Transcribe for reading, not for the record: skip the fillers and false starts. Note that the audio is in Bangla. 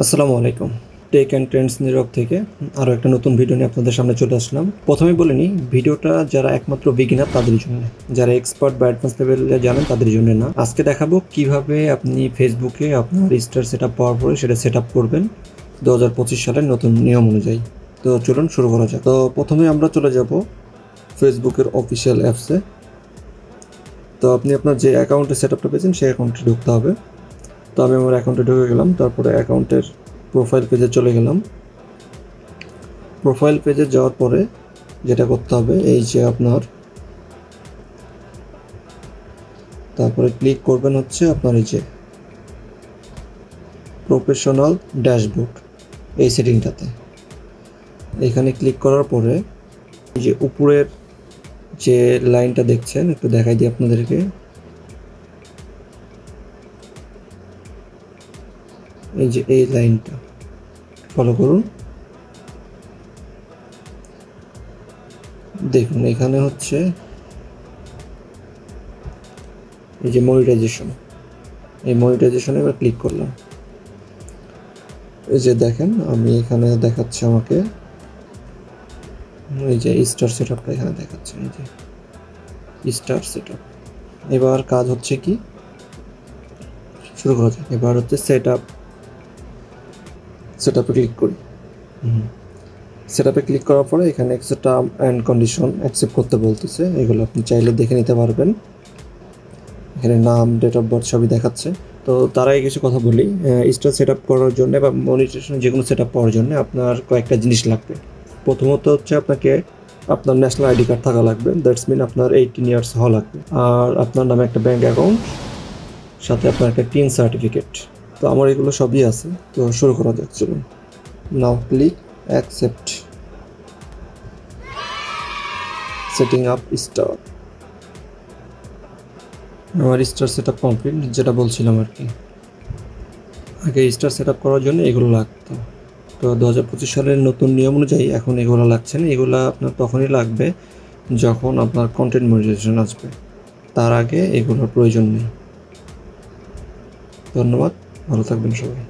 আসসালামু আলাইকুম। টেক অ্যান্ড ট্রেন্ডস নিউইয়র্ক থেকে আরও একটা নতুন ভিডিও নিয়ে আপনাদের সামনে চলে আসলাম। প্রথমেই বলে নিই, ভিডিওটা যারা একমাত্র বিগিনার তাদের জন্য, যারা এক্সপার্ট বা অ্যাডভান্স লেভেলে জানেন তাদের জন্য না। আজকে দেখাবো কিভাবে আপনি ফেসবুকে আপনার স্টার সেট আপ পাওয়ার পরে সেটা সেট আপ করবেন 2025 সালের নতুন নিয়ম অনুযায়ী। তো চলুন শুরু করা যাক। তো প্রথমে আমরা চলে যাব ফেসবুকের অফিসিয়াল অ্যাপসে। তো আপনি আপনার যে অ্যাকাউন্টে সেট আপটা পেয়েছেন সেই অ্যাকাউন্টে ঢুকতে হবে। তো আমি আমার অ্যাকাউন্টে ঢুকে গেলাম, তারপরে অ্যাকাউন্টের প্রোফাইল পেজে চলে গেলাম। প্রোফাইল পেজে যাওয়ার পরে যেটা করতে হবে, এই যে আপনার তারপরে ক্লিক করবেন হচ্ছে আপনার এই যে প্রফেশনাল ড্যাশবোর্ড, এই সেটিংটাতে এখানে ক্লিক করার পরে এই যে উপরের যে লাইনটা দেখছেন, একটু দেখাই দিই আপনাদেরকে। এই যে এই লাইনটা ফলো করুন। দেখুন এখানে হচ্ছে এই যে মনিটাইজেশন, এই মনিটাইজেশনে এবার ক্লিক করলাম। এই যে দেখেন আমি এখানে দেখাচ্ছে আমাকে এই যে স্টার সেট আপটা এখানে দেখাচ্ছে, এই যে স্টার সেট আপ। এবার কাজ হচ্ছে কি, শুরু করা যাক। এবার হচ্ছে সেট আপে ক্লিক করি। সেট আপে ক্লিক করার পরে এখানে কিছু টার্ম অ্যান্ড কন্ডিশন অ্যাকসেপ্ট করতে বলতেছে, এগুলো আপনি চাইলে দেখে নিতে পারবেন। এখানে নাম, ডেট অফ বার্থ সবই দেখাচ্ছে। তো তার আগে কিছু কথা বলি, স্টার সেট আপ করার জন্য বা মনিটাইজেশন যে কোনো সেট আপ পাওয়ার জন্য আপনার কয়েকটা জিনিস লাগবে। প্রথমত হচ্ছে আপনাকে আপনার ন্যাশনাল আইডি কার্ড থাকা লাগবে, দ্যাটস মিন আপনার 18 ইয়ার্স হওয়া লাগবে। আর আপনার নামে একটা ব্যাঙ্ক অ্যাকাউন্ট, সাথে আপনার একটা টিন সার্টিফিকেট। তো আমার এগুলো সবই আছে। তো শুরু করা যাক, চলুন। Now click accept, setting up star. আমার স্টার সেট আপ কমপ্লিট, যেটা বলছিলাম আর কি। আগে স্টার সেট আপ করার জন্য এগুলো লাগতো। তো 2025 সালের নতুন নিয়ম অনুযায়ী এখন এগুলো লাগছে না। এগুলো আপনার তখনই লাগবে যখন আপনার কন্টেন্ট মনিটাইজেশন আসবে, তার আগে এগুলোর প্রয়োজন নেই। ধন্যবাদ, ভালো থাকবেন সবাই।